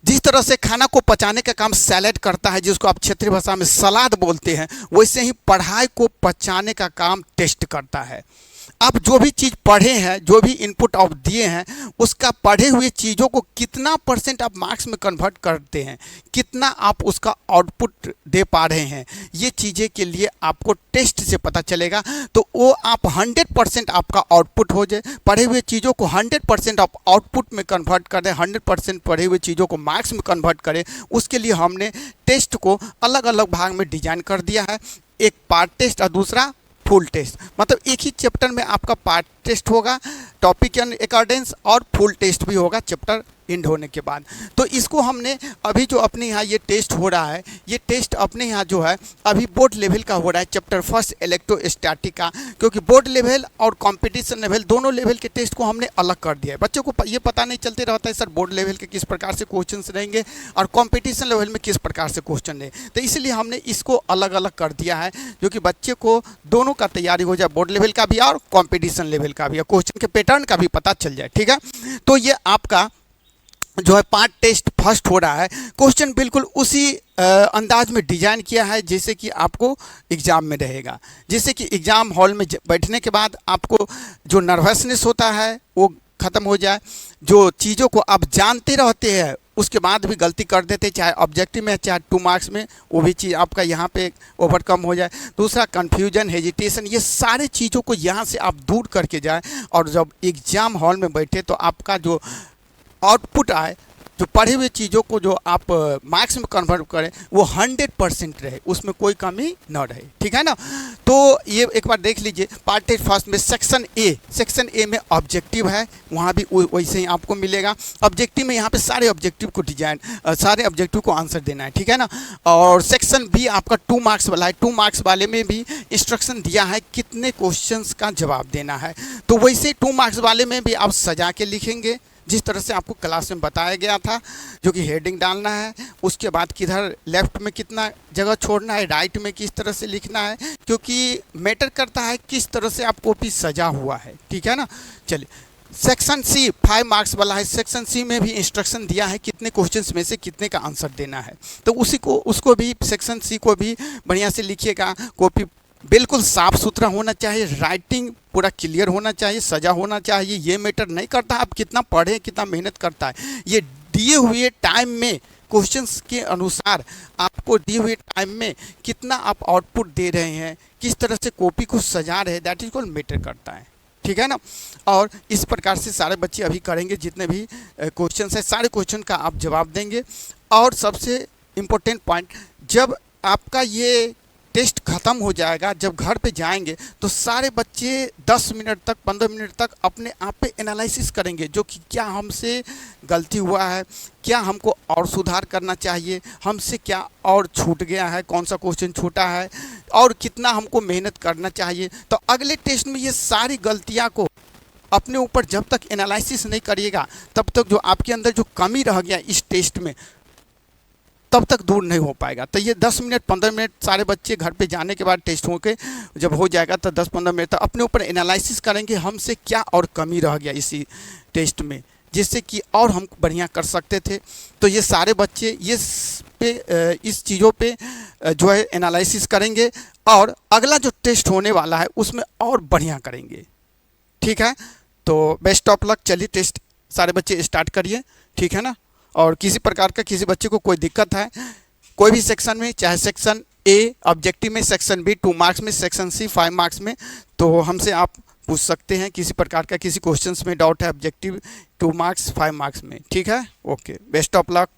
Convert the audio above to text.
जिस तरह से खाना को पचाने का काम सैलेड करता है, जिसको आप क्षेत्रीय भाषा में सलाद बोलते हैं, वैसे ही पढ़ाई को पचाने का काम टेस्ट करता है। आप जो भी चीज़ पढ़े हैं, जो भी इनपुट आप दिए हैं, उसका पढ़े हुए चीज़ों को कितना % आप मार्क्स में कन्वर्ट करते हैं, कितना आप उसका आउटपुट दे पा रहे हैं, ये चीज़ें के लिए आपको टेस्ट से पता चलेगा। तो वो आप 100% आपका आउटपुट हो जाए, पढ़े हुए चीज़ों को 100% आप आउटपुट में कन्वर्ट करें, 100% पढ़े हुए चीज़ों को मार्क्स में कन्वर्ट करें। उसके लिए हमने टेस्ट को अलग अलग भाग में डिजाइन कर दिया है, एक पार्ट टेस्ट और दूसरा फुल टेस्ट। मतलब एक ही चैप्टर में आपका पार्ट टेस्ट होगा, टॉपिक एंड अकॉर्डेंस, और फुल टेस्ट भी होगा चैप्टर एंड होने के बाद। तो इसको हमने अभी जो अपने यहाँ ये टेस्ट हो रहा है, ये टेस्ट अपने यहाँ जो है अभी बोर्ड लेवल का हो रहा है, चैप्टर फर्स्ट इलेक्ट्रोस्टैटिका, क्योंकि बोर्ड लेवल और कंपटीशन लेवल दोनों लेवल के टेस्ट को हमने अलग कर दिया है। बच्चों को ये पता नहीं चलते रहता है सर बोर्ड लेवल के किस प्रकार से क्वेश्चन रहेंगे और कंपटीशन लेवल में किस प्रकार से क्वेश्चन रहेंगे, तो इसलिए हमने इसको अलग अलग कर दिया है, जो कि बच्चे को दोनों का तैयारी हो जाए, बोर्ड लेवल का भी और कंपटीशन लेवल का भी, क्वेश्चन के पैटर्न का भी पता चल जाए। ठीक है, तो ये आपका जो है पार्ट टेस्ट फर्स्ट हो रहा है। क्वेश्चन बिल्कुल उसी अंदाज में डिजाइन किया है जैसे कि आपको एग्ज़ाम में रहेगा, जैसे कि एग्ज़ाम हॉल में बैठने के बाद आपको जो नर्वसनेस होता है वो ख़त्म हो जाए, जो चीज़ों को आप जानते रहते हैं उसके बाद भी गलती कर देते, चाहे ऑब्जेक्टिव में चाहे 2 मार्क्स में, वो भी चीज़ आपका यहाँ पे ओवरकम हो जाए। दूसरा कन्फ्यूजन, हेजिटेशन, ये सारे चीज़ों को यहाँ से आप दूर करके जाए, और जब एग्ज़ाम हॉल में बैठे तो आपका जो आउटपुट आए, जो पढ़े हुए चीज़ों को जो आप मार्क्स में कन्वर्ट करें, वो 100% रहे, उसमें कोई कमी ना रहे। ठीक है ना, तो ये एक बार देख लीजिए। पार्ट टेस्ट फर्स्ट में सेक्शन ए में ऑब्जेक्टिव है, वहाँ भी वैसे ही आपको मिलेगा। ऑब्जेक्टिव में यहाँ पे सारे ऑब्जेक्टिव को डिजाइन, सारे ऑब्जेक्टिव को आंसर देना है। ठीक है ना, और सेक्शन बी आपका 2 मार्क्स वाला है। 2 मार्क्स वाले में भी इंस्ट्रक्शन दिया है कितने क्वेश्चंस का जवाब देना है, तो वैसे 2 मार्क्स वाले में भी आप सजा के लिखेंगे जिस तरह से आपको क्लास में बताया गया था, जो कि हेडिंग डालना है, उसके बाद किधर लेफ्ट में कितना जगह छोड़ना है, राइट में किस तरह से लिखना है, क्योंकि मैटर करता है किस तरह से आप कॉपी सजा हुआ है। ठीक है ना, चलिए सेक्शन सी 5 मार्क्स वाला है। सेक्शन सी में भी इंस्ट्रक्शन दिया है कितने क्वेश्चंस में से कितने का आंसर देना है, तो उसको भी सेक्शन सी को भी बढ़िया से लिखिएगा। कॉपी बिल्कुल साफ सुथरा होना चाहिए, राइटिंग पूरा क्लियर होना चाहिए, सजा होना चाहिए। ये मैटर नहीं करता आप कितना पढ़ें, कितना मेहनत करता है, ये दिए हुए टाइम में क्वेश्चंस के अनुसार आपको दिए हुए टाइम में कितना आप आउटपुट दे रहे हैं, किस तरह से कॉपी को सजा रहे हैं, दैट इज कॉल्ड मैटर करता है। ठीक है ना, और इस प्रकार से सारे बच्चे अभी करेंगे, जितने भी क्वेश्चंस हैं सारे क्वेश्चन का आप जवाब देंगे। और सबसे इम्पोर्टेंट पॉइंट, जब आपका ये टेस्ट ख़त्म हो जाएगा, जब घर पे जाएंगे तो सारे बच्चे 10 मिनट तक 15 मिनट तक अपने आप पे एनालिसिस करेंगे, जो कि क्या हमसे गलती हुआ है, क्या हमको और सुधार करना चाहिए, हमसे क्या और छूट गया है, कौन सा क्वेश्चन छूटा है, और कितना हमको मेहनत करना चाहिए। तो अगले टेस्ट में ये सारी गलतियाँ को अपने ऊपर जब तक एनालिसिस नहीं करिएगा, तब तक जो आपके अंदर जो कमी रह गया इस टेस्ट में, तब तक दूर नहीं हो पाएगा। तो ये 10 मिनट 15 मिनट सारे बच्चे घर पे जाने के बाद टेस्ट हो के जब हो जाएगा तो 10-15 मिनट तक अपने ऊपर एनालिसिस करेंगे, हमसे क्या और कमी रह गया इसी टेस्ट में, जिससे कि और हम बढ़िया कर सकते थे। तो ये सारे बच्चे इस चीज़ों पे जो है एनालिसिस करेंगे, और अगला जो टेस्ट होने वाला है उसमें और बढ़िया करेंगे। ठीक है, तो बेस्ट ऑफ लक। चलिए टेस्ट सारे बच्चे स्टार्ट करिए। ठीक है ना, और किसी प्रकार का किसी बच्चे को कोई दिक्कत है कोई भी सेक्शन में, चाहे सेक्शन ए ऑब्जेक्टिव में, सेक्शन बी 2 मार्क्स में, सेक्शन सी 5 मार्क्स में, तो हमसे आप पूछ सकते हैं। किसी प्रकार का किसी क्वेश्चंस में डाउट है, ऑब्जेक्टिव 2 मार्क्स 5 मार्क्स में। ठीक है, ओके, बेस्ट ऑफ लक।